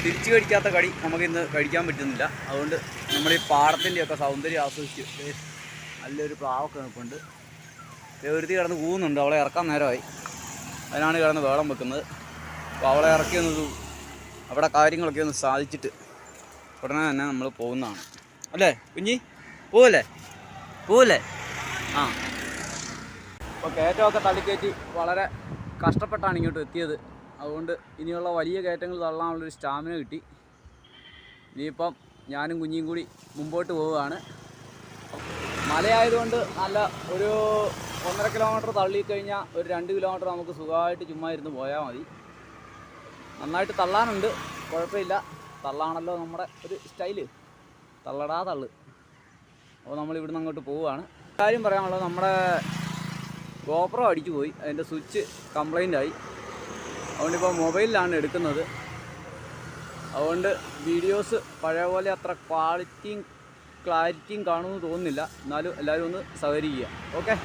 തിരിച്ചു കടിക്കാത്ത കടി നമുക്കിന്ന് കഴിക്കാൻ പറ്റുന്നില്ല. അതുകൊണ്ട് നമ്മൾ ഈ പാടത്തിൻ്റെയൊക്കെ സൗന്ദര്യം ആസ്വദിച്ച് നല്ലൊരു പ്രാവൊക്കെ നിൽപ്പുണ്ട്. ഒരുത്തി കിടന്ന് കൂവുന്നുണ്ട്. അവളെ ഇറക്കാൻ നേരമായി. അതിനാണ് കിടന്ന് വേളം വെക്കുന്നത്. അപ്പോൾ അവളെ ഇറക്കിയൊന്നത് അവിടെ കാര്യങ്ങളൊക്കെ ഒന്ന് സാധിച്ചിട്ട് ഉടനെ തന്നെ നമ്മൾ പോകുന്നതാണ്. അല്ലേ കുഞ്ഞി? പോവല്ലേ? ആ. അപ്പോൾ കയറ്റമൊക്കെ തള്ളിക്കയറ്റി വളരെ കഷ്ടപ്പെട്ടാണ് ഇങ്ങോട്ട് എത്തിയത്. അതുകൊണ്ട് ഇനിയുള്ള വലിയ കയറ്റങ്ങൾ തള്ളാനുള്ളൊരു സ്റ്റാമിന കിട്ടി. ഇനിയിപ്പം ഞാനും കുഞ്ഞിയും കൂടി മുമ്പോട്ട് പോവുകയാണ്. മലയായതുകൊണ്ട് നല്ല ഒരു 1.5 കിലോമീറ്റർ തള്ളിക്കഴിഞ്ഞാൽ ഒരു 2 കിലോമീറ്റർ നമുക്ക് സുഖമായിട്ട് ചുമ്മാ ഇരുന്ന് പോയാൽ മതി. നന്നായിട്ട് തള്ളാനുണ്ട്, കുഴപ്പമില്ല. തള്ളാണല്ലോ നമ്മുടെ ഒരു സ്റ്റൈല്, തള്ളടാ തള്ള്. അപ്പോൾ നമ്മൾ ഇവിടുന്ന് അങ്ങോട്ട് പോവുകയാണ്. കാര്യം പറയാനുള്ളത്, നമ്മുടെ ഗോപ്രോ അടിച്ചു പോയി. അതിൻ്റെ സ്വിച്ച് കംപ്ലൈൻ്റ് ആയി. അതുകൊണ്ടിപ്പോൾ മൊബൈലിലാണ് എടുക്കുന്നത്. അതുകൊണ്ട് വീഡിയോസ് പഴയ പോലെ അത്ര ക്ലാരിറ്റിയും കാണുമെന്ന് തോന്നുന്നില്ല. എന്നാലും എല്ലാവരും ഒന്ന് സഹകരിക്കുക. ഓക്കെ.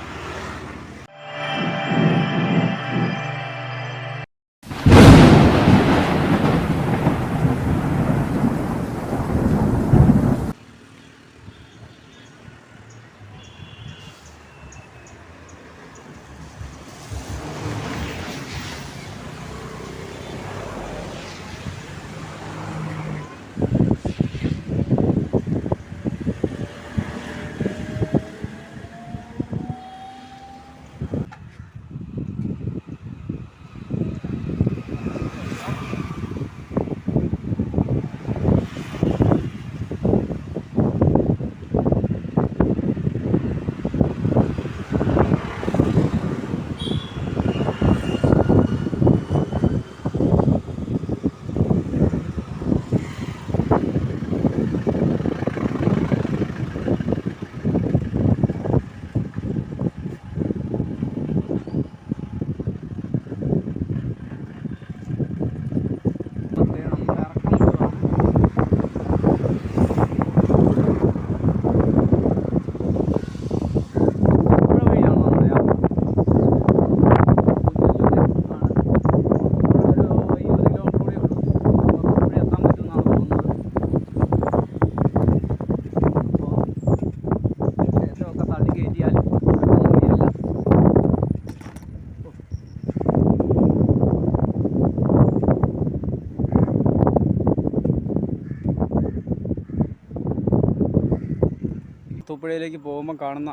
തൂപ്പുഴയിലേക്ക് പോകുമ്പോൾ കാണുന്ന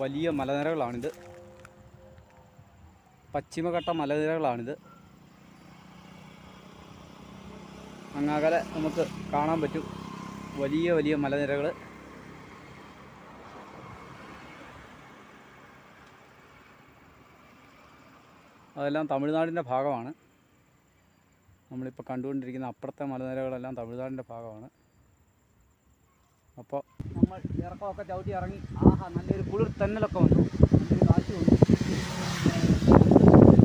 വലിയ മലനിരകളാണിത്. പശ്ചിമഘട്ട മലനിരകളാണിത്. അങ്ങകലെ നമുക്ക് കാണാൻ പറ്റും വലിയ വലിയ മലനിരകൾ. അതെല്ലാം തമിഴ്നാടിൻ്റെ ഭാഗമാണ്. നമ്മളിപ്പോൾ കണ്ടുകൊണ്ടിരിക്കുന്ന അപ്പുറത്തെ മലനിരകളെല്ലാം തമിഴ്നാടിൻ്റെ ഭാഗമാണ്. അപ്പോൾ നമ്മൾ ഇറക്കമൊക്കെ ചവിട്ടി ഇറങ്ങി. ആഹാ, നല്ലൊരു കുളിർ തെന്നലൊക്കെ വന്നു, നല്ലൊരു കാറ്റ് വന്നു.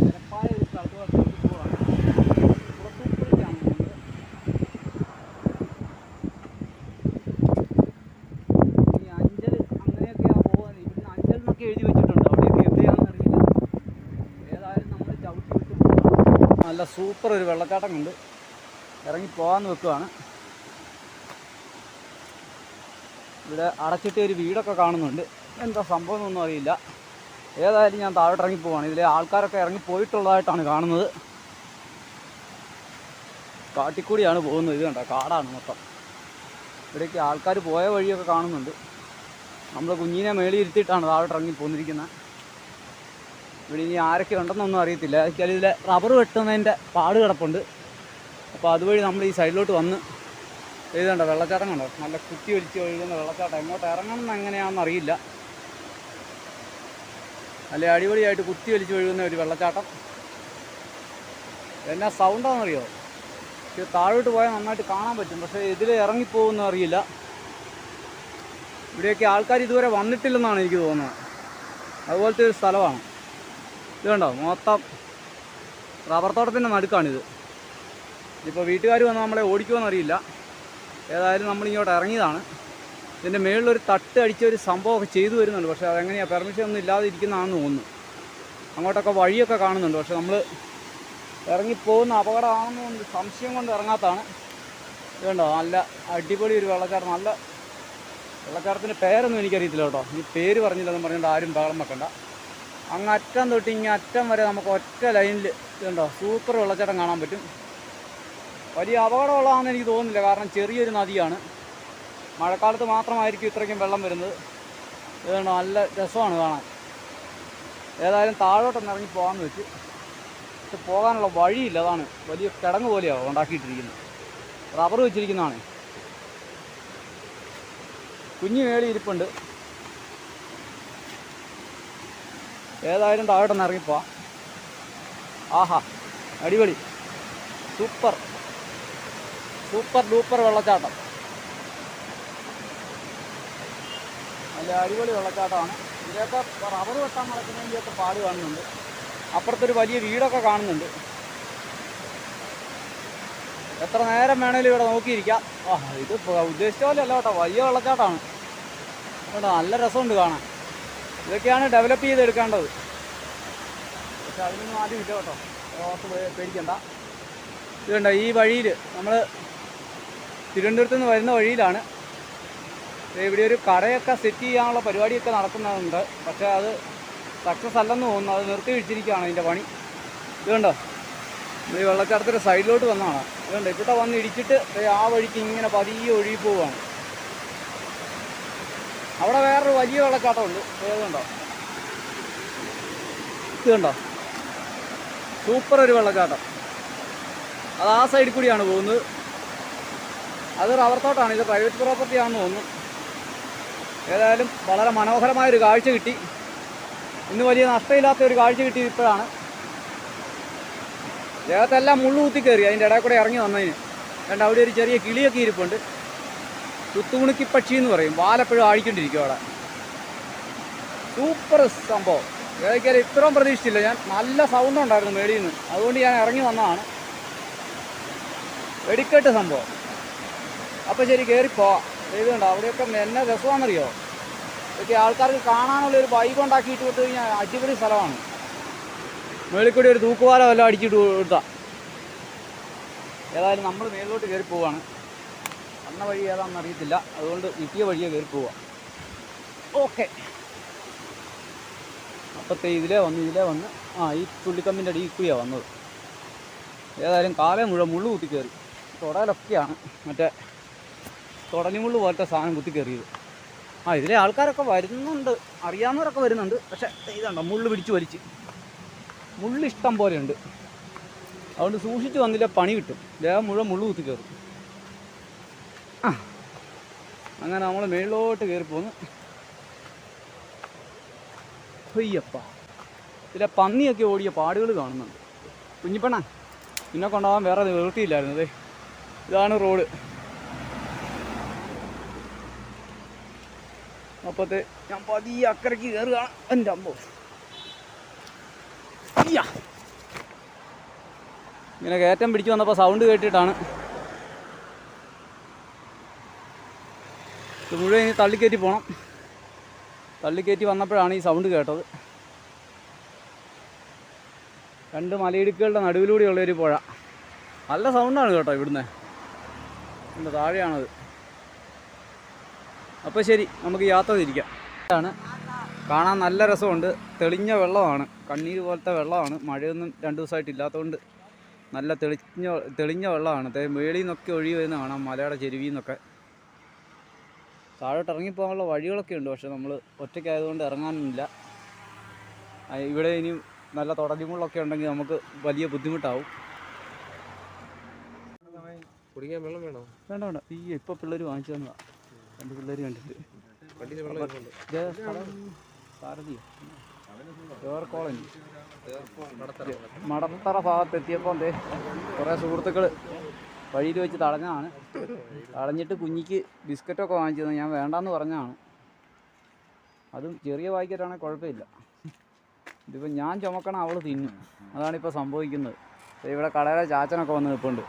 നിരപ്പായ ഒരു സ്ഥലത്തോട്ട് പോവാണ്. പുറത്തൂപ്പുഴയ്ക്കാണ് പോകുന്നത്. ഈ അഞ്ചൽ അങ്ങനെയൊക്കെയാണ് പോകുന്നത്. ഇവിടുന്ന് അഞ്ചൽ എന്നൊക്കെ എഴുതി വെച്ചിട്ടുണ്ട്. അവിടെയൊക്കെ എവിടെയാണെന്ന് അറിയില്ല. ഏതായാലും നമ്മൾ ചവിട്ടി വിട്ട് പോകും. നല്ല സൂപ്പർ ഒരു വെള്ളച്ചാട്ടം കൊണ്ട് ഇറങ്ങി പോകാമെന്ന് വെക്കുകയാണ്. ഇവിടെ അടച്ചിട്ട് ഒരു വീടൊക്കെ കാണുന്നുണ്ട്. എന്താ സംഭവം എന്നൊന്നും അറിയില്ല. ഏതായാലും ഞാൻ താഴോട്ട് ഇറങ്ങി പോവാണ്. ഇതിലെ ആൾക്കാരൊക്കെ ഇറങ്ങി പോയിട്ടുള്ളതായിട്ടാണ് കാണുന്നത്. കാട്ടിക്കൂടിയാണ് പോകുന്നത്. ഇത് കണ്ടോ, കാടാണ് മൊത്തം. ഇവിടേക്ക് ആൾക്കാർ പോയ വഴിയൊക്കെ കാണുന്നുണ്ട്. നമ്മൾ കുഞ്ഞിനെ മേളിൽ ഇരുത്തിയിട്ടാണ് താഴോട്ട് ഇറങ്ങി പോന്നിരിക്കുന്നത്. ഇവിടെ ഇനി ആരൊക്കെ ഉണ്ടെന്നൊന്നും അറിയത്തില്ല. വെച്ചാൽ ഇതിലെ റബ്ബർ വെട്ടുന്നതിൻ്റെ പാട് കിടപ്പുണ്ട്. അപ്പോൾ അതുവഴി നമ്മൾ ഈ സൈഡിലോട്ട് വന്ന് എഴുതണ്ട വെള്ളച്ചാട്ടം കണ്ടോ, നല്ല കുത്തി ഒലിച്ച് ഒഴുകുന്ന വെള്ളച്ചാട്ടം. എങ്ങോട്ട് ഇറങ്ങണം എന്ന് എങ്ങനെയാണെന്ന് അറിയില്ല. നല്ല അടിപൊളിയായിട്ട് കുത്തി ഒലിച്ച് ഒഴുകുന്ന ഒരു വെള്ളച്ചാട്ടം. എന്നാ സൗണ്ടാണെന്നറിയോ? താഴോട്ട് പോയാൽ നന്നായിട്ട് കാണാൻ പറ്റും. പക്ഷേ ഇതിൽ ഇറങ്ങിപ്പോകുമെന്ന് അറിയില്ല. ഇവിടെയൊക്കെ ആൾക്കാർ ഇതുവരെ വന്നിട്ടില്ലെന്നാണ് എനിക്ക് തോന്നുന്നത്. അതുപോലത്തെ ഒരു സ്ഥലമാണ് ഇത്. കണ്ടോ, മൊത്തം റബ്ബർ തോട്ടത്തിൻ്റെ നടുക്കാണിത്. ഇപ്പോൾ വീട്ടുകാർ വന്ന് നമ്മളെ ഓടിക്കുമെന്നറിയില്ല. ഏതായാലും നമ്മളിങ്ങോട്ട് ഇറങ്ങിയതാണ്. ഇതിൻ്റെ മുകളിലൊരു തട്ട് അടിച്ച ഒരു സംഭവമൊക്കെ ചെയ്തു വരുന്നുണ്ട്. പക്ഷേ അതെങ്ങനെയാണ്, പെർമിഷൻ ഒന്നും ഇല്ലാതെ ഇരിക്കുന്നതാണെന്ന് തോന്നുന്നു. അങ്ങോട്ടൊക്കെ വഴിയൊക്കെ കാണുന്നുണ്ട്. പക്ഷേ നമ്മൾ ഇറങ്ങിപ്പോകുന്ന അപകടമാണെന്ന് സംശയം കൊണ്ട് ഇറങ്ങാത്തതാണ്. ഇതുണ്ടോ നല്ല അടിപൊളി ഒരു വെള്ളച്ചാട്ടം. നല്ല വെള്ളച്ചാട്ടത്തിൻ്റെ പേരൊന്നും എനിക്കറിയത്തില്ല കേട്ടോ. ഈ പേര് പറഞ്ഞില്ലെന്ന് പറഞ്ഞുകൊണ്ട് ആരും ബഹളം വെക്കണ്ട. അങ്ങ് അറ്റം തൊട്ട് ഇങ്ങനെ അറ്റം വരെ നമുക്ക് ഒറ്റ ലൈനിൽ ഇതുണ്ടോ സൂപ്പർ വെള്ളച്ചാട്ടം കാണാൻ പറ്റും. വലിയ അപകടമുള്ളതാണെന്ന് എനിക്ക് തോന്നുന്നില്ല, കാരണം ചെറിയൊരു നദിയാണ്. മഴക്കാലത്ത് മാത്രമായിരിക്കും ഇത്രയ്ക്കും വെള്ളം വരുന്നത്. ഇതുണ്ടോ നല്ല രസമാണ് കാണാൻ. ഏതായാലും താഴോട്ടൊന്ന് ഇറങ്ങി പോകാമെന്ന് വെച്ച്. പക്ഷെ പോകാനുള്ള വഴിയില്ല, അതാണ് വലിയ കിടങ്ങ് പോലെയാണ് ഉണ്ടാക്കിയിട്ടിരിക്കുന്നത്. റബ്ബർ വെച്ചിരിക്കുന്നതാണ്. കുഞ്ഞു മേളി ഇരിപ്പുണ്ട്. ഏതായാലും താഴോട്ടൊന്ന് ഇറങ്ങിപ്പോവാം. ആഹാ, അടിപൊളി, സൂപ്പർ സൂപ്പർ ഡൂപ്പർ വെള്ളച്ചാട്ടം. നല്ല അടിപൊളി വെള്ളച്ചാട്ടമാണ്. ഇതിലൊക്കെ റബ്ബർ വെട്ടാൻ നടക്കുന്നതിൻ്റെയൊക്കെ പാട് കാണുന്നുണ്ട്. അപ്പുറത്തൊരു വലിയ വീടൊക്കെ കാണുന്നുണ്ട്. എത്ര നേരം വേണേലും ഇവിടെ നോക്കിയിരിക്കാം. ഇത് ഉദ്ദേശിച്ച പോലെ അല്ല കേട്ടോ, വലിയ വെള്ളച്ചാട്ടമാണ് കേട്ടോ. നല്ല രസമുണ്ട് കാണാൻ. ഇതൊക്കെയാണ് ഡെവലപ്പ് ചെയ്തെടുക്കേണ്ടത്. പക്ഷെ അതിനൊന്നും ആദ്യം ഇല്ല കേട്ടോ, പേടിക്കണ്ട. ഇതുണ്ട് ഈ വഴിയിൽ നമ്മൾ തിരുവനന്തപുരത്ത് നിന്ന് വരുന്ന വഴിയിലാണ്. ഇവിടെ ഒരു കടയൊക്കെ സെറ്റ് ചെയ്യാനുള്ള പരിപാടിയൊക്കെ നടക്കുന്നുണ്ട്. പക്ഷേ അത് സക്സസ് അല്ലെന്ന് തോന്നുന്നു. അത് നിർത്തി വെച്ചിരിക്കുകയാണ് അതിൻ്റെ പണി. ഇതുണ്ടോ ഈ വെള്ളച്ചാട്ടത്തിൻ്റെ സൈഡിലോട്ട് വന്നതാണ്. ഇതുണ്ട് ഇവിടെ വന്ന് ഇടിച്ചിട്ട് ആ വഴിക്ക് ഇങ്ങനെ പതിയെ ഒഴുകി പോവുകയാണ്. അവിടെ വേറൊരു വലിയ വെള്ളച്ചാട്ടമുണ്ട്. ഏതുണ്ടോ ഇതുണ്ടോ സൂപ്പർ ഒരു വെള്ളച്ചാട്ടം. അത് ആ സൈഡിൽ കൂടിയാണ് പോകുന്നത്. അത് റബ്ബർ തോട്ടമാണ്. ഇത് പ്രൈവറ്റ് പ്രോപ്പർട്ടി ആണെന്ന് തോന്നുന്നു. ഏതായാലും വളരെ മനോഹരമായൊരു കാഴ്ച കിട്ടി. ഇന്ന് വലിയ നഷ്ടമില്ലാത്ത ഒരു കാഴ്ച കിട്ടി ഇപ്പോഴാണ്. ദേഹത്തെല്ലാം മുള്ളു കുത്തി കയറി അതിൻ്റെ ഇടയിൽ കൂടെ ഇറങ്ങി വന്നതിന്. രണ്ട് അവിടെ ഒരു ചെറിയ കിളിയൊക്കെ ഇരിപ്പുണ്ട്. കുത്തുകുണുക്കി പക്ഷി എന്ന് പറയും. വാലെപ്പോഴും ആടിക്കൊണ്ടിരിക്കും അവിടെ. സൂപ്പർ സംഭവം. ഏതൊക്കെയാലും ഇത്രയും പ്രതീക്ഷിച്ചില്ല ഞാൻ. നല്ല സൗണ്ട് ഉണ്ടായിരുന്നു മേളിൽ നിന്ന്, അതുകൊണ്ട് ഞാൻ ഇറങ്ങി വന്നതാണ്. വെടിക്കെട്ട് സംഭവം. അപ്പോൾ ശരി, കയറിപ്പോവാം. ഇതുണ്ടോ അവിടെയൊക്കെ എന്നെ രസമാണെന്നറിയോ. ഇതൊക്കെ ആൾക്കാർക്ക് കാണാനുള്ളൊരു വൈബ് ഉണ്ടാക്കിയിട്ട് കൊടുത്തു കഴിഞ്ഞാൽ അടിപൊളി സ്ഥലമാണ്. മേളിൽ കൂടി ഒരു തൂക്കുപാലം എല്ലാം അടിച്ചിട്ട് കൊടുത്താൽ. ഏതായാലും നമ്മൾ മേളിലോട്ട് കയറി പോവാണ്. വന്ന വഴി ഏതാണെന്ന് അറിയത്തില്ല, അതുകൊണ്ട് കിട്ടിയ വഴിയെ കയറി പോവാം. ഓക്കെ. അപ്പത്തെ ഇതിലേ വന്ന് ഈ ചുള്ളിക്കമ്പിൻ്റെ അടിയിൽ കൂടിയാണ് വന്നത്. ഏതായാലും കാലം മുഴുവൻ മുള്ളു കുത്തി കയറി. തുടലൊക്കെയാണ് മറ്റേ തുടലിമുള്ളു പോലത്തെ സാധനം കുത്തി കയറിയത്. ഇതിലെ ആൾക്കാരൊക്കെ വരുന്നുണ്ട്, അറിയാവുന്നവരൊക്കെ വരുന്നുണ്ട്. പക്ഷേ ഇതുണ്ടോ മുള്ളു പിടിച്ച് വലിച്ച്. മുള്ളിഷ്ടം പോലെയുണ്ട്. അതുകൊണ്ട് സൂക്ഷിച്ച് വന്നില്ല പണി കിട്ടും. ദേഹം മുഴുവൻ മുള്ളു കുത്തി കയറും. അങ്ങനെ നമ്മൾ മേളിലോട്ട് കയറിപ്പോന്ന്. അയ്യപ്പ, ഇതിലെ പന്നിയൊക്കെ ഓടിയ പാടുകൾ കാണുന്നുണ്ട്. കുഞ്ഞിപ്പണ്ണ പിന്നെ കൊണ്ടുപോകാൻ വേറെ നിവൃത്തിയില്ലായിരുന്നത്. ഇതാണ് റോഡ്. അപ്പത്തെ ഞാൻ പതിയെ അക്കരയ്ക്ക് കയറുകയാണ്. എൻ്റെ അമ്മോ, ഇങ്ങനെ കയറ്റം പിടിച്ച് വന്നപ്പോൾ സൗണ്ട് കേട്ടിട്ടാണ്. ഇത് മുഴുവൻ ഇനി തള്ളിക്കയറ്റി പോകണം. തള്ളിക്കയറ്റി വന്നപ്പോഴാണ് ഈ സൗണ്ട് കേട്ടത്. രണ്ട് മലയിടുക്കുകളുടെ നടുവിലൂടെയുള്ളൊരു പുഴ. നല്ല സൗണ്ടാണ് കേട്ടോ ഇവിടുന്ന്. എൻ്റെ താഴെയാണത്. അപ്പോൾ ശരി, നമുക്ക് യാത്ര തിരിക്കാം. കാണാൻ നല്ല രസമുണ്ട്. തെളിഞ്ഞ വെള്ളമാണ്, കണ്ണീര് പോലത്തെ വെള്ളമാണ്. മഴയൊന്നും 2 ദിവസമായിട്ട് ഇല്ലാത്തതുകൊണ്ട് നല്ല തെളിഞ്ഞ വെള്ളമാണ്. മേളിൽ നിന്നൊക്കെ ഒഴുകി വരുന്ന കാണാം, മലയുടെ ചെരുവിൽ നിന്നൊക്കെ. താഴോട്ട് ഇറങ്ങിപ്പോകാനുള്ള വഴികളൊക്കെ ഉണ്ട്, പക്ഷെ നമ്മൾ ഒറ്റയ്ക്കായതുകൊണ്ട് ഇറങ്ങാനില്ല. ഇവിടെ ഇനിയും നല്ല തുടലിമുള്ളൊക്കെ ഉണ്ടെങ്കിൽ നമുക്ക് വലിയ ബുദ്ധിമുട്ടാവും. കുടിക്കാൻ വെള്ളം വേണോ? വേണ്ട വേണ്ട. ഇപ്പോൾ പിള്ളേർ വാങ്ങിച്ചു തന്നതാണ്. 2 പിള്ളേർ കണ്ടിട്ട്. കോളനി മടത്തറ ഭാഗത്തെത്തിയപ്പോൾ കുറേ സുഹൃത്തുക്കൾ വഴിയിൽ വെച്ച് തടഞ്ഞതാണ്. തടഞ്ഞിട്ട് കുഞ്ഞിക്ക് ബിസ്ക്കറ്റൊക്കെ വാങ്ങിച്ചു തന്നെ. ഞാൻ വേണ്ടാന്ന് പറഞ്ഞതാണ്. അതും ചെറിയ പാക്കറ്റാണെങ്കിൽ കുഴപ്പമില്ല. ഇതിപ്പോൾ ഞാൻ ചുമക്കണം, അവൾ തിന്നും. അതാണിപ്പോൾ സംഭവിക്കുന്നത്. ഇവിടെ കടയിലെ ചാച്ചനൊക്കെ വന്ന് നിൽപ്പുണ്ട്.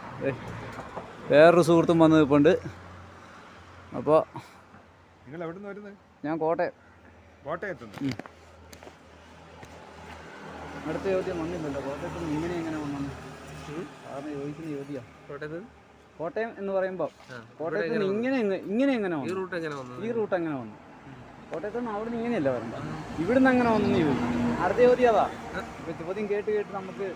വേറൊരു സുഹൃത്തും വന്ന് നിൽപ്പുണ്ട്. അപ്പോൾ നിങ്ങൾ എവിടെ നിന്ന് വരുന്നത്? ഞാൻ കോട്ടയം. കോട്ടയത്തുനിന്ന്. അടുത്ത ചോദ്യം വന്നില്ലല്ലോ. കോട്ടയത്ത് നിന്ന് ഇങ്ങനെ എങ്ങനെ വന്നു? സാറിന് ചോദിക്കുന്ന ചോദ്യം. കോട്ടയത്ത് കോട്ടയം എന്ന് പറയുമ്പോൾ കോട്ടയത്ത് നിന്ന് ഇങ്ങനെ എങ്ങനെ ഈ വന്നു? റൂട്ട് എങ്ങനെ വന്നത്? ഈ റൂട്ട് എങ്ങനെ വന്നു? കോട്ടയത്ത് നിന്ന് അവിടെ നിന്ന് ഇങ്ങനെയല്ല വരണ്ട, ഇവിടുന്ന് എങ്ങനെ വന്നു ചോദിക്കും. അടുത്ത ചോദ്യം അതാ. ഇപ്പൊ ചോദ്യം കേട്ട് കേട്ട് നമുക്ക്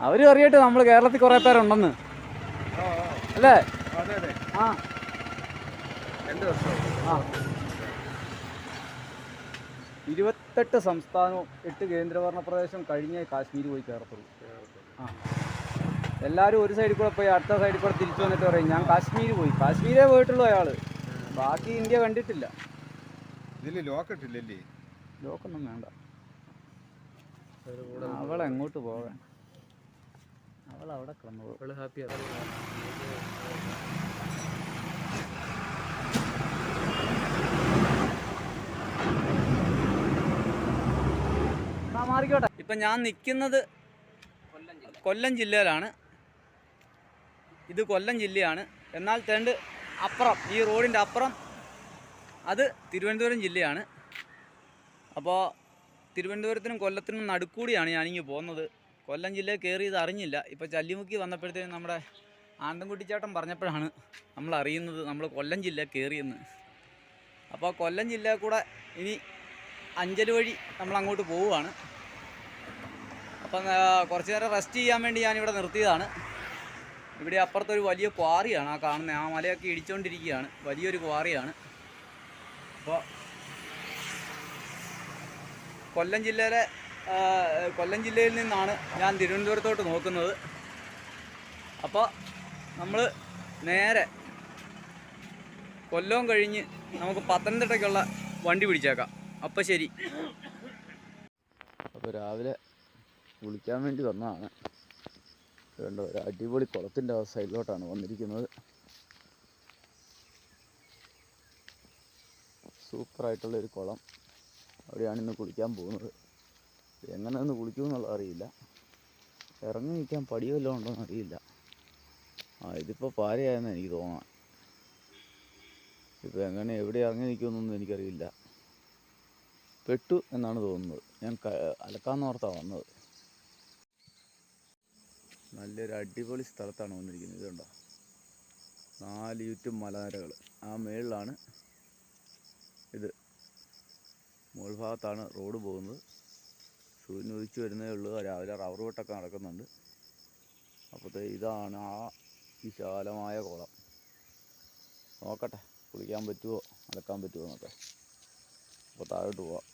അവരും അറിയട്ടെ നമ്മൾ കേരളത്തിൽ കുറെ പേരുണ്ടെന്ന് അല്ലേ? അതെ അതെ. ആ 2 വർഷം. ആ 28 സംസ്ഥാനവും 8 കേന്ദ്രഭരണ പ്രദേശം കഴിഞ്ഞേ കാശ്മീർ പോയി കയറത്തുള്ളൂ. ആ എല്ലാവരും ഒരു സൈഡിൽ കൂടെ പോയി അടുത്ത സൈഡിൽ കൂടെ തിരിച്ചു വന്നിട്ട് പറയും ഞാൻ കാശ്മീർ പോയി. കാശ്മീരേ പോയിട്ടുള്ളൂ അയാൾ, ബാക്കി ഇന്ത്യ കണ്ടിട്ടില്ല. ഇതില് ലോക്ക് ഇട്ടില്ലല്ലേ? ലോക്കൊന്നും വേണ്ട, അവളെങ്ങോട്ട് പോകാൻ, അവൾ അവിടെ കിടന്നു പോകും. ഹാപ്പിയാണ്. മാറിക്കോട്ടെ. ഇപ്പം ഞാൻ നിൽക്കുന്നത് കൊല്ലം ജില്ലയിലാണ്. ഇത് കൊല്ലം ജില്ലയാണ്. എന്നാൽ തേണ്ട് അപ്പുറം, ഈ റോഡിൻ്റെ അപ്പുറം അത് തിരുവനന്തപുരം ജില്ലയാണ്. അപ്പോൾ തിരുവനന്തപുരത്തിനും കൊല്ലത്തിനും നടുക്കൂടിയാണ് ഞാനിങ്ങ് പോകുന്നത്. കൊല്ലം ജില്ലയിൽ കയറിയത് അറിഞ്ഞില്ല. ഇപ്പോൾ ചല്ലിമുക്കി വന്നപ്പോഴത്തേക്കും നമ്മുടെ ആണ്ടൻകുട്ടിച്ചേട്ടൻ പറഞ്ഞപ്പോഴാണ് നമ്മൾ അറിയുന്നത് നമ്മൾ കൊല്ലം ജില്ല കയറിയെന്ന്. അപ്പോൾ കൊല്ലം ജില്ലയിൽ കൂടെ ഇനി അഞ്ചൽ വഴി നമ്മളങ്ങോട്ട് പോവുകയാണ്. അപ്പം കുറച്ച് നേരം റെസ്റ്റ് ചെയ്യാൻ വേണ്ടി ഞാനിവിടെ നിർത്തിയതാണ്. ഇവിടെ അപ്പുറത്തൊരു വലിയ ക്വാറിയാണ് ആ കാണുന്നത്. ആ മലയൊക്കെ ഇടിച്ചുകൊണ്ടിരിക്കുകയാണ്, വലിയൊരു ക്വാറിയാണ്. അപ്പോൾ കൊല്ലം ജില്ലയിൽ നിന്നാണ് ഞാൻ തിരുവനന്തപുരത്തോട്ട് നോക്കുന്നത്. അപ്പോൾ നമ്മൾ നേരെ കൊല്ലം കഴിഞ്ഞ് നമുക്ക് പത്തനംതിട്ടയ്ക്കുള്ള വണ്ടി പിടിച്ചേക്കാം. അപ്പോൾ ശരി. അപ്പോൾ രാവിലെ കുളിക്കാൻ വേണ്ടി വന്നതാണ്. അതുകൊണ്ട് ഒരു അടിപൊളി കുളത്തിൻ്റെ സൈഡിലോട്ടാണ് വന്നിരിക്കുന്നത്. സൂപ്പറായിട്ടുള്ളൊരു കുളം, അവിടെയാണ് ഇന്ന് കുളിക്കാൻ പോകുന്നത്. എങ്ങനെ ഒന്ന് കുളിക്കുമെന്നുള്ളത് അറിയില്ല. ഇറങ്ങി നിൽക്കാൻ പടി വല്ലതും ഉണ്ടോയെന്ന് അറിയില്ല. ഇതിപ്പോൾ പാരയായെന്ന് എനിക്ക് തോന്നാം. ഇപ്പോൾ എങ്ങനെ എവിടെ ഇറങ്ങി നിൽക്കുമെന്നൊന്നും എനിക്കറിയില്ല. പെട്ടു എന്നാണ് തോന്നുന്നത്. ഞാൻ അലക്കാന്നോർത്താണ് വന്നത്. നല്ലൊരു അടിപൊളി സ്ഥലത്താണ് വന്നിരിക്കുന്നത്. ഇതുണ്ടോ, 4 ചുറ്റും മലനിരകൾ. ആ മേളിലാണ് ഇത്, മുകൾ ഭാഗത്താണ് റോഡ് പോകുന്നത്. സൂര്യൻ ഉദിച്ചു വരുന്നേ ഉള്ളൂ. രാവിലെ റബ്ബർ വെട്ടൊക്കെ നടക്കുന്നുണ്ട്. അപ്പോഴത്തെ ഇതാണ് ആ വിശാലമായ കുളം. നോക്കട്ടെ കുളിക്കാൻ പറ്റുമോ അലക്കാൻ പറ്റുമോ എന്നൊക്കെ. അപ്പോൾ താഴോട്ട് പോവാം.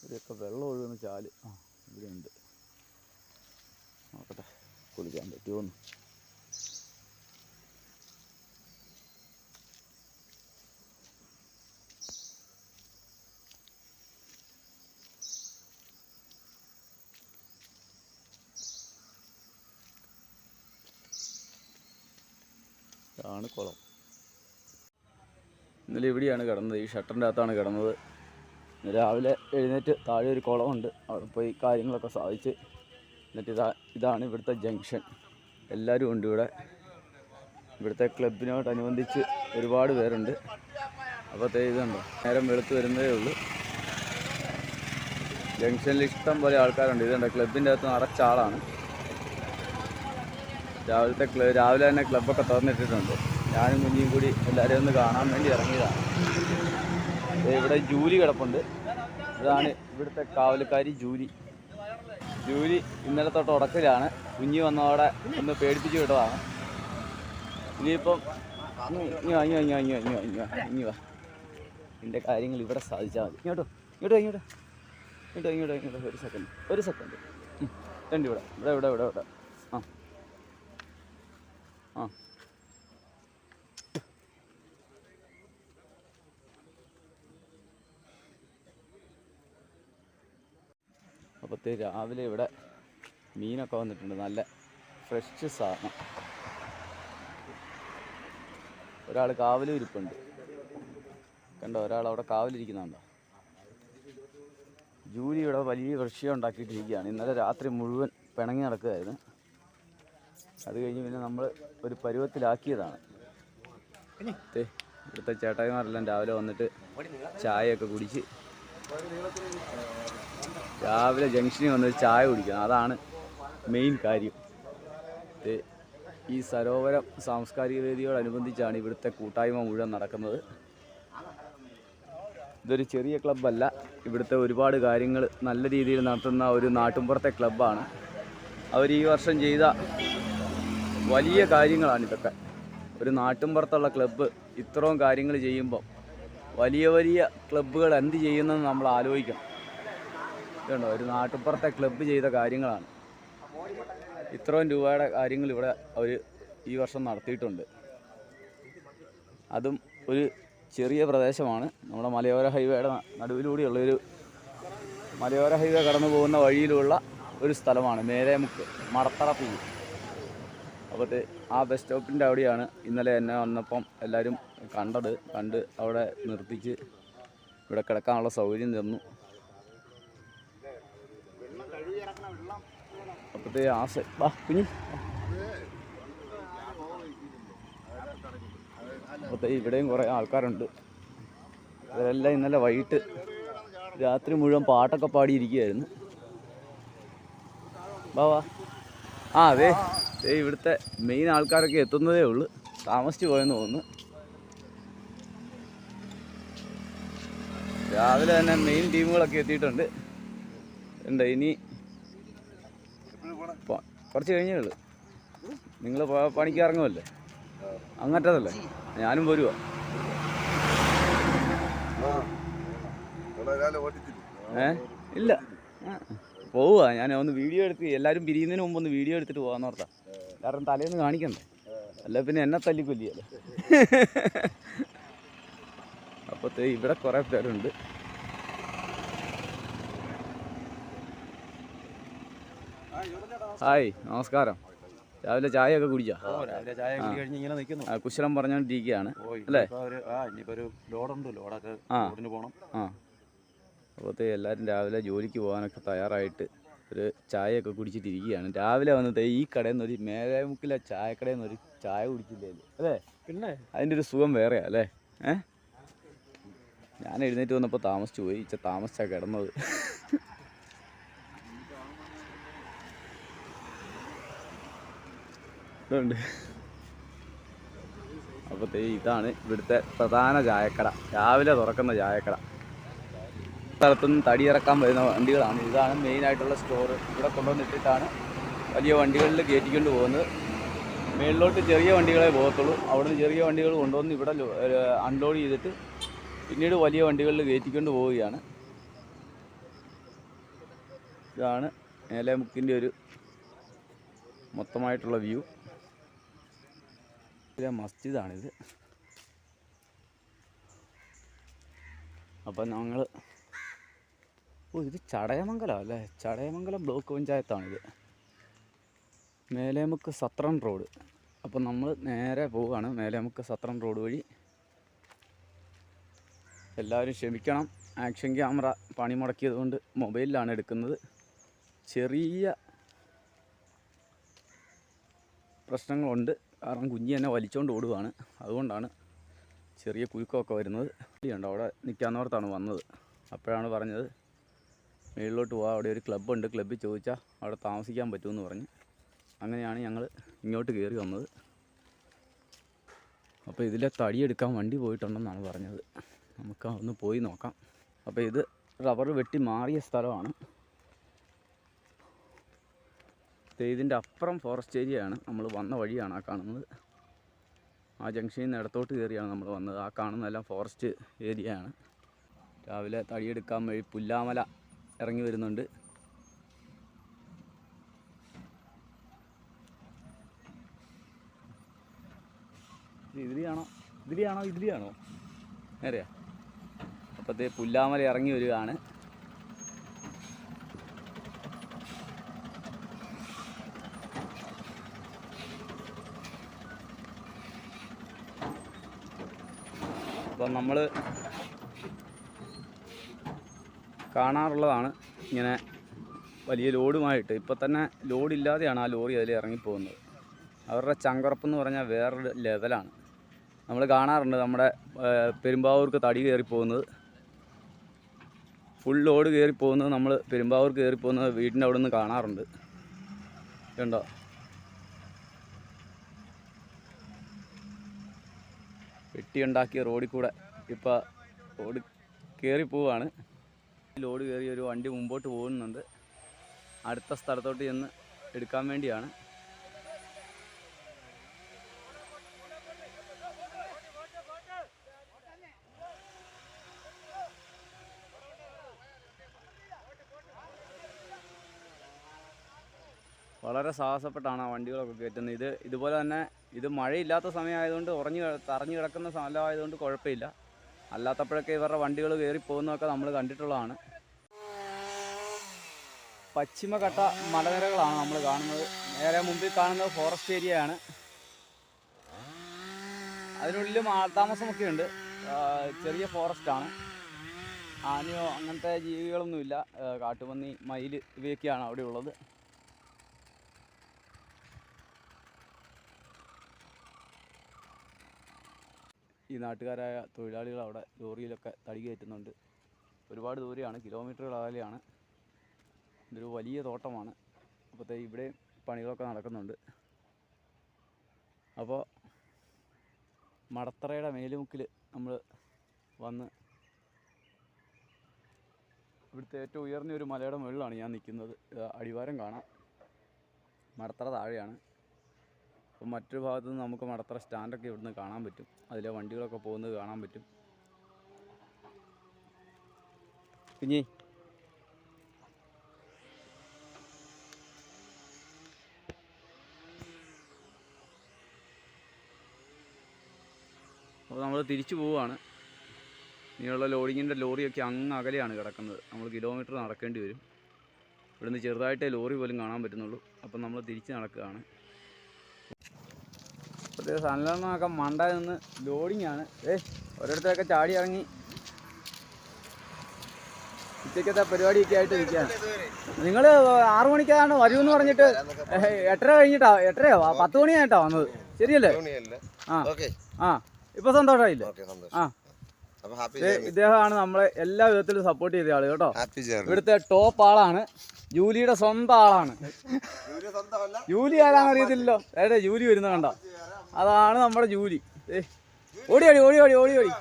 ഇവിടെയൊക്കെ വെള്ളം ഒഴുകുന്ന ചാല് ഇവിടെ ഉണ്ട്. നോക്കട്ടെ കുളിക്കാൻ പറ്റുമോന്ന്. ഇതാണ് കുളം. ഇന്നലെ ഇവിടെയാണ് കിടന്നത്, ഈ ഷട്ടറിൻ്റെ അകത്താണ് കിടന്നത്. രാവിലെ എഴുന്നേറ്റ് താഴെ ഒരു കുളമുണ്ട്, അവിടെ പോയി കാര്യങ്ങളൊക്കെ സാധിച്ച്. എന്നിട്ട് ഇതാണ് ഇവിടുത്തെ ജംഗ്ഷൻ. എല്ലാവരും ഉണ്ട് ഇവിടെ. ഇവിടുത്തെ ക്ലബിനോടനുബന്ധിച്ച് ഒരുപാട് പേരുണ്ട്. അപ്പോഴത്തെ ഇതുണ്ടോ, നേരം വെളുത്ത് വരുന്നതേ ഉള്ളൂ. ജംഗ്ഷനിൽ ഇഷ്ടം പോലെ ആൾക്കാരുണ്ട്. ഇതുണ്ട്, ക്ലബിൻ്റെ അകത്ത് നിറച്ച ആളാണ്. രാവിലെ തന്നെ ക്ലബ്ബൊക്കെ തുറന്നിട്ടിട്ടുണ്ട്. ഞാനും കുഞ്ഞിയും കൂടി എല്ലാവരെയും ഒന്ന് കാണാൻ വേണ്ടി ഇറങ്ങിയതാണ്. ഇവിടെ ജൂലി കിടപ്പുണ്ട്. ഇതാണ് ഇവിടുത്തെ കാവൽക്കാരി ജൂലി. ഇന്നലെ തൊട്ട് ഉടക്കലാണ്. കുഞ്ഞി വന്നതോടെ ഒന്ന് പേടിപ്പിച്ച് വിട്ടതാണ്. ഇനിയിപ്പം ഇനി വാ, എൻ്റെ കാര്യങ്ങൾ ഇവിടെ സാധിച്ചാൽ മതി. ഇങ്ങോട്ടോ. ഒരു സെക്കൻഡ് രണ്ട് ഇവിടെ. ആ അപ്പോഴത്തെ രാവിലെ ഇവിടെ മീനൊക്കെ വന്നിട്ടുണ്ട്, നല്ല ഫ്രഷ് സാധനം. ഒരാൾ കാവലും ഇരിപ്പുണ്ട്, കണ്ടോ, ഒരാൾ അവിടെ കാവലിരിക്കുന്നുണ്ടോ. ജൂലി ഇവിടെ വലിയ വൃക്ഷം ഉണ്ടാക്കിയിട്ടിരിക്കുകയാണ്. ഇന്നലെ രാത്രി മുഴുവൻ പിണങ്ങി നടക്കുകയായിരുന്നു. അത് കഴിഞ്ഞ് പിന്നെ നമ്മൾ ഒരു പരുവത്തിലാക്കിയതാണ്. ഇവിടുത്തെ ചേട്ടായിമാരെല്ലാം രാവിലെ വന്നിട്ട് ചായയൊക്കെ കുടിച്ച് രാവിലെ ജംഗ്ഷനിൽ വന്നിട്ട് ചായ കുടിക്കണം. അതാണ് മെയിൻ കാര്യം. ഈ സരോവരം സാംസ്കാരിക വേദിയോടനുബന്ധിച്ചാണ് ഇവിടുത്തെ കൂട്ടായ്മ മുഴുവൻ നടക്കുന്നത്. ഇതൊരു ചെറിയ ക്ലബ്ബല്ല. ഇവിടുത്തെ ഒരുപാട് കാര്യങ്ങൾ നല്ല രീതിയിൽ നടത്തുന്ന ഒരു നാട്ടുമ്പുറത്തെ ക്ലബ്ബാണ്. അവർ ഈ വർഷം ചെയ്ത വലിയ കാര്യങ്ങളാണിതൊക്കെ. ഒരു നാട്ടുമ്പുറത്തുള്ള ക്ലബ്ബ് ഇത്രയും കാര്യങ്ങൾ ചെയ്യുമ്പം വലിയ വലിയ ക്ലബ്ബുകൾ എന്ത് ചെയ്യുന്നെന്ന് നമ്മൾ ആലോചിക്കണം. ഇതുണ്ടോ, ഒരു നാട്ടുമ്പുറത്തെ ക്ലബ്ബ് ചെയ്ത കാര്യങ്ങളാണ്. ഇത്രയും രൂപയുടെ കാര്യങ്ങൾ ഇവിടെ അവർ ഈ വർഷം നടത്തിയിട്ടുണ്ട്. അതും ഒരു ചെറിയ പ്രദേശമാണ്. നമ്മുടെ മലയോര ഹൈവേയുടെ നടുവിലൂടെയുള്ളൊരു മലയോര ഹൈവേ കടന്നു പോകുന്ന വഴിയിലുള്ള ഒരു സ്ഥലമാണ് മേലേമുക്ക് മടത്തറ പി. അപ്പോൾ ആ ബസ് സ്റ്റോപ്പിൻ്റെ അവിടെയാണ് ഇന്നലെ എന്നെ വന്നപ്പം എല്ലാവരും കണ്ട് അവിടെ നിർത്തിച്ച് ഇവിടെ കിടക്കാനുള്ള സൗകര്യം തന്നു. അപ്പോഴത്തെ കുഞ്ഞി അപ്പോഴത്തെ ഇവിടെയും കുറേ ആൾക്കാരുണ്ട്. ഇവരെല്ലാം ഇന്നലെ വൈകിട്ട് രാത്രി മുഴുവൻ പാട്ടൊക്കെ പാടിയിരിക്കുകയായിരുന്നു. വാ. അതെ, ഇവിടുത്തെ മെയിൻ ആൾക്കാരൊക്കെ എത്തുന്നതേ ഉള്ളൂ. താമസിച്ച് പോയെന്ന് തോന്നുന്നു. രാവിലെ തന്നെ മെയിൻ ടീമുകളൊക്കെ എത്തിയിട്ടുണ്ട്. ഇനി കുറച്ച് കഴിഞ്ഞേ ഉള്ളൂ. നിങ്ങൾ പണിക്ക് ഇറങ്ങുമല്ലേ? അങ്ങറ്റതല്ലേ? ഞാനും വരുവാ. ഇല്ല, പോവുക. ഞാൻ ഒന്ന് വീഡിയോ എടുത്ത് എല്ലാവരും പിരിയുന്നതിന് മുമ്പ് ഒന്ന് വീഡിയോ എടുത്തിട്ട് പോകാമെന്ന് ഓർത്താ. കാരണം തലേന്ന് കാണിക്കണ്ടേ, അല്ല പിന്നെ എന്നെ തല്ലിക്കൊല്ലിയല്ലേ. അപ്പോഴത്തെ ഇവിടെ കുറേ പേരുണ്ട്. ഹായ്, നമസ്കാരം. രാവിലെ ചായയൊക്കെ കുടിച്ചാ? രാവിലെ ചായ കുടി കഴിഞ്ഞ് ഇങ്ങനെ നിൽക്കുന്നു. കുശലം പറഞ്ഞോണ്ടിരിക്കുകയാണ് അല്ലേ? ഇനിയിപ്പോൾ ഒരു ലോഡുണ്ട്, ലോഡൊക്കെ ലോഡിന് പോകണം. അപ്പോഴത്തെ എല്ലാവരും രാവിലെ ജോലിക്ക് പോകാനൊക്കെ തയ്യാറായിട്ട് ഒരു ചായയൊക്കെ കുടിച്ചിട്ടിരിക്കുകയാണ്. രാവിലെ വന്നത് ഈ കടയിൽ നിന്ന് ഒരു മേലേമുക്കിലെ ചായക്കടയിൽ നിന്ന് ഒരു ചായ കുടിച്ചില്ലേ അല്ലേ? പിന്നെ അതിൻ്റെ ഒരു സുഖം വേറെയാ അല്ലേ? ഞാൻ എഴുന്നേറ്റ് വന്നപ്പോൾ താമസിച്ചു പോയി. താമസിച്ചാണ് കിടന്നത്. ഇതുണ്ട്. അപ്പോഴത്തെ ഇതാണ് ഇവിടുത്തെ പ്രധാന ചായക്കട, രാവിലെ തുറക്കുന്ന ചായക്കട. സ്ഥലത്തുനിന്ന് തടിയിറക്കാൻ വരുന്ന വണ്ടികളാണ്. ഇതാണ് മെയിനായിട്ടുള്ള സ്റ്റോറ്. ഇവിടെ കൊണ്ടുവന്നിട്ടിട്ടാണ് വലിയ വണ്ടികളിൽ കയറ്റിക്കൊണ്ട് പോകുന്നത്. മേളിലോട്ട് ചെറിയ വണ്ടികളെ പോകത്തുള്ളൂ. അവിടുന്ന് ചെറിയ വണ്ടികൾ കൊണ്ടുവന്ന് ഇവിടെ അൺലോഡ് ചെയ്തിട്ട് പിന്നീട് വലിയ വണ്ടികളിൽ കയറ്റിക്കൊണ്ട് പോവുകയാണ്. ഇതാണ് മേലേമുക്കിൻ്റെ ഒരു മൊത്തമായിട്ടുള്ള വ്യൂ. മസ്ജിദാണിത്. അപ്പം ഞങ്ങൾ ഇത് ചടയമംഗലം അല്ലേ? ചടയമംഗലം ബ്ലോക്ക് പഞ്ചായത്താണിത്. മേലേമുക്ക് സത്രം റോഡ്. അപ്പം നമ്മൾ നേരെ പോവുകയാണ് മേലേമുക്ക് സത്രം റോഡ് വഴി. എല്ലാവരും ക്ഷമിക്കണം, ആക്ഷൻ ക്യാമറ പണി മുടക്കിയത് കൊണ്ട് മൊബൈലിലാണ് എടുക്കുന്നത്. ചെറിയ പ്രശ്നങ്ങളുണ്ട്. കാരണം കുഞ്ഞി എന്നെ വലിച്ചുകൊണ്ട് ഓടുകയാണ്. അതുകൊണ്ടാണ് ചെറിയ കുലുക്കമൊക്കെ വരുന്നത്. ഉണ്ട്, അവിടെ നിൽക്കാവുന്നവർത്താണ് വന്നത്. അപ്പോഴാണ് പറഞ്ഞത് മേളിലോട്ട് പോകാം, അവിടെ ഒരു ക്ലബ്ബുണ്ട്, ക്ലബ്ബിൽ ചോദിച്ചാൽ അവിടെ താമസിക്കാൻ പറ്റുമെന്ന് പറഞ്ഞ്. അങ്ങനെയാണ് ഞങ്ങൾ ഇങ്ങോട്ട് കയറി വന്നത്. അപ്പോൾ ഇതിലെ തടിയെടുക്കാൻ വണ്ടി പോയിട്ടുണ്ടെന്നാണ് പറഞ്ഞത്. നമുക്ക് ഒന്ന് പോയി നോക്കാം. അപ്പോൾ ഇത് റബ്ബർ വെട്ടി മാറിയ സ്ഥലമാണ്. ഇതിൻ്റെ അപ്പുറം ഫോറസ്റ്റ് ഏരിയയാണ്. നമ്മൾ വന്ന വഴിയാണ് ആ കാണുന്നത്. ആ ജംഗ്ഷനിൽ നിന്ന് ഇടത്തോട്ട് കയറിയാണ് നമ്മൾ വന്നത്. ആ കാണുന്നതെല്ലാം ഫോറസ്റ്റ് ഏരിയയാണ്. രാവിലെ തടിയെടുക്കാൻ വഴി പുല്ലാമല ഇറങ്ങി വരുന്നുണ്ട്. ഇതിലെയാണോ നേരെയാ? അപ്പോഴത്തെ പുല്ലാമല ഇറങ്ങി വരികയാണ്. അപ്പം നമ്മൾ കാണാറുള്ളതാണ് ഇങ്ങനെ വലിയ ലോഡുമായിട്ട്. ഇപ്പം തന്നെ ലോഡില്ലാതെയാണ് ആ ലോറി അതിൽ ഇറങ്ങിപ്പോകുന്നത്. അവരുടെ ചങ്കറപ്പെന്ന് പറഞ്ഞാൽ വേറൊരു ലെവലാണ്. നമ്മൾ കാണാറുണ്ട് നമ്മുടെ പെരുമ്പാവൂർക്ക് തടി കയറി പോകുന്നത്, ഫുൾ ലോഡ് കയറി പോകുന്നത് നമ്മൾ പെരുമ്പാവൂർക്ക് കയറി പോകുന്നത് വീടിൻ്റെ അവിടെ നിന്ന് കാണാറുണ്ട്. കണ്ടോ? വെട്ടിയുണ്ടാക്കിയ റോഡിൽ കൂടെ ഇപ്പോൾ റോഡ് കയറി പോവുകയാണ്. ലോഡ് കയറി ഒരു വണ്ടി മുമ്പോട്ട് പോകുന്നുണ്ട്, അടുത്ത സ്ഥലത്തോട്ട് ചെന്ന് എടുക്കാൻ വേണ്ടിയാണ്. വളരെ സാഹസപ്പെട്ടാണ് ആ വണ്ടികളൊക്കെ കയറ്റുന്നത്. ഇതുപോലെ തന്നെ ഇത് മഴയില്ലാത്ത സമയമായതുകൊണ്ട് തറഞ്ഞു കിടക്കുന്ന സ്ഥലമായതുകൊണ്ട് കുഴപ്പമില്ല. അല്ലാത്തപ്പോഴൊക്കെ ഇവരുടെ വണ്ടികൾ കയറി പോകുന്നതൊക്കെ നമ്മൾ കണ്ടിട്ടുള്ളതാണ്. പശ്ചിമഘട്ട മലനിരകളാണ് നമ്മൾ കാണുന്നത്. നേരെ മുമ്പിൽ കാണുന്നത് ഫോറസ്റ്റ് ഏരിയയാണ്. അതിനുള്ളിൽ ആൾതാമസമൊക്കെ ഉണ്ട്. ചെറിയ ഫോറസ്റ്റാണ്. ആനയോ അങ്ങനത്തെ ജീവികളൊന്നുമില്ല. കാട്ടുപന്നി, മയിൽ ഇവയൊക്കെയാണ് അവിടെ ഉള്ളത്. ഈ നാട്ടുകാരായ തൊഴിലാളികൾ അവിടെ ലോറിയിലൊക്കെ തടി കയറ്റുന്നുണ്ട്. ഒരുപാട് ദൂരെയാണ്, കിലോമീറ്ററുകൾ അകലെയാണ്. ഇതൊരു വലിയ തോട്ടമാണ്. അപ്പോഴത്തെ ഇവിടെയും പണികളൊക്കെ നടക്കുന്നുണ്ട്. അപ്പോൾ മടത്തറയുടെ മേലുമുക്കിൽ നമ്മൾ വന്ന് ഇവിടുത്തെ ഏറ്റവും ഉയർന്ന ഒരു മലയുടെ മുകളിലാണ് ഞാൻ നിൽക്കുന്നത്. അടിവാരം കാണാം. മടത്തറ താഴെയാണ്. അപ്പോൾ മറ്റൊരു ഭാഗത്തു നിന്ന് നമുക്ക് മടത്തറ സ്റ്റാൻഡൊക്കെ ഇവിടുന്ന് കാണാൻ പറ്റും. അതിലെ വണ്ടികളൊക്കെ പോകുന്നത് കാണാൻ പറ്റും. പിന്നെ അപ്പോൾ നമ്മൾ തിരിച്ചു പോവുകയാണ്. ഇനിയുള്ള ലോഡിങ്ങിൻ്റെ ലോറിയൊക്കെ അങ്ങ് അകലെയാണ് കിടക്കുന്നത്. നമ്മൾ കിലോമീറ്റർ നടക്കേണ്ടി വരും. ഇവിടുന്ന് ചെറുതായിട്ടേ ലോറി പോലും കാണാൻ പറ്റുന്നുള്ളൂ. അപ്പം നമ്മൾ തിരിച്ച് നടക്കുകയാണ്. പ്രത്യേക സന്നദ്ധമൊക്കെ മണ്ട നിന്ന് ലോഡിങ്ങാണ്. ഓരോരുത്തരൊക്കെ ചാടി ഇറങ്ങി ഉച്ചയ്ക്കത്തെ പരിപാടിയൊക്കെ ആയിട്ട് ഇരിക്കുകയാണ്. നിങ്ങൾ 6 മണിക്കാണ് വരുമെന്ന് പറഞ്ഞിട്ട് 8:30 കഴിഞ്ഞിട്ടാ, 8:30യോ 10 മണിയായിട്ടാ വന്നത്. ശരിയല്ലേ? ആ ഇപ്പൊ സന്തോഷമായില്ലേ? ആ ഇദ്ദേഹമാണ് നമ്മളെ എല്ലാ വിധത്തിലും സപ്പോർട്ട് ചെയ്ത ആള് കേട്ടോ. ഇവിടുത്തെ ടോപ്പ് ആളാണ്. ജൂലിയുടെ സ്വന്തം ആളാണ്. ജൂലി ആരാന്ന് അറിയത്തില്ലല്ലോ. ജൂലി വരുന്ന കണ്ടോ? അതാണ് നമ്മുടെ ജൂലി. ഓടി ഓടി ഓടി ഓടി ഓടി ഓടി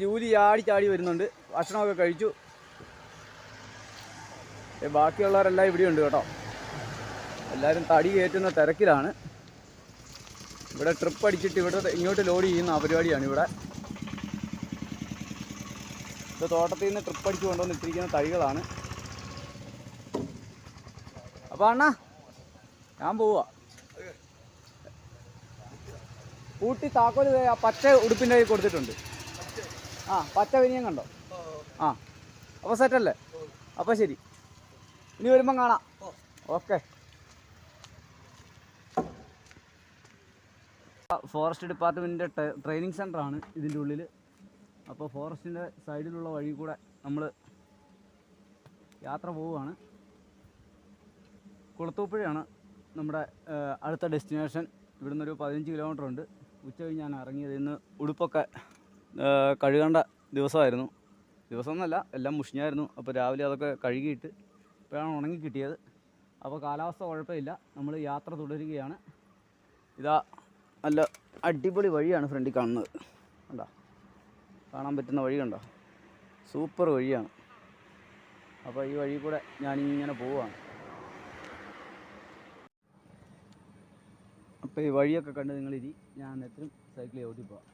ജൂലി ചാടി വരുന്നുണ്ട്. ഭക്ഷണമൊക്കെ കഴിച്ചു. ബാക്കിയുള്ളവരെല്ലാം ഇവിടെയുണ്ട് കേട്ടോ. എല്ലാവരും തടി കയറ്റുന്ന തിരക്കിലാണ്. ഇവിടെ ട്രിപ്പ് അടിച്ചിട്ട് ഇങ്ങോട്ട് ലോഡ് ചെയ്യുന്ന പരിപാടിയാണ് ഇവിടെ. ഇത് തോട്ടത്തിൽ നിന്ന് ട്രിപ്പ് അടിച്ച് കൊണ്ടുവന്ന് ഇട്ടിരിക്കുന്ന തടികളാണ്. അപ്പോൾ അണ്ണാ ഞാൻ പോവാ. കൂട്ടി താക്കോല് ആ പച്ച ഉടുപ്പിൻ്റെ കയ്യിൽ കൊടുത്തിട്ടുണ്ട്. ആ പച്ച വിനിയം കണ്ടോ? ആ അപ്പോൾ സെറ്റല്ലേ? അപ്പോൾ ശരി, ഇനി വരുമ്പം കാണാം. ഓക്കെ. ഫോറസ്റ്റ് ഡിപ്പാർട്ട്മെൻറ്റിൻ്റെ ട്രെയിനിങ് സെൻ്ററാണ് ഇതിൻ്റെ ഉള്ളിൽ. അപ്പോൾ ഫോറസ്റ്റിൻ്റെ സൈഡിലുള്ള വഴി കൂടെ നമ്മൾ യാത്ര പോവുകയാണ്. കുളത്തൂപ്പുഴയാണ് നമ്മുടെ അടുത്ത ഡെസ്റ്റിനേഷൻ. ഇവിടുന്ന് ഒരു 15 കിലോമീറ്റർ ഉണ്ട്. ഉച്ച കഴിഞ്ഞാണ് ഇറങ്ങിയത്. ഇന്ന് ഉടുപ്പൊക്കെ കഴുകേണ്ട ദിവസമായിരുന്നു. ദിവസമൊന്നുമല്ല, എല്ലാം മുഷിഞ്ഞായിരുന്നു. അപ്പോൾ രാവിലെ അതൊക്കെ കഴുകിയിട്ട് ഇപ്പോഴാണ് ഉണങ്ങി കിട്ടിയത്. അപ്പോൾ കാലാവസ്ഥ കുഴപ്പമില്ല. നമ്മൾ യാത്ര തുടരുകയാണ്. ഇതാ നല്ല അടിപൊളി വഴിയാണ് ഫ്രണ്ടിൽ കാണുന്നത്. കണ്ടോ? കാണാൻ പറ്റുന്ന വഴി കണ്ടോ? സൂപ്പർ വഴിയാണ്. അപ്പോൾ ഈ വഴി കൂടെ ഞാനിങ്ങനെ പോവുകയാണ്. അപ്പോൾ ഈ വഴിയൊക്കെ കണ്ട് നിങ്ങളിരി, ഞാൻ എത്രയും സൈക്കിൾ ചവിട്ടി പോവാം.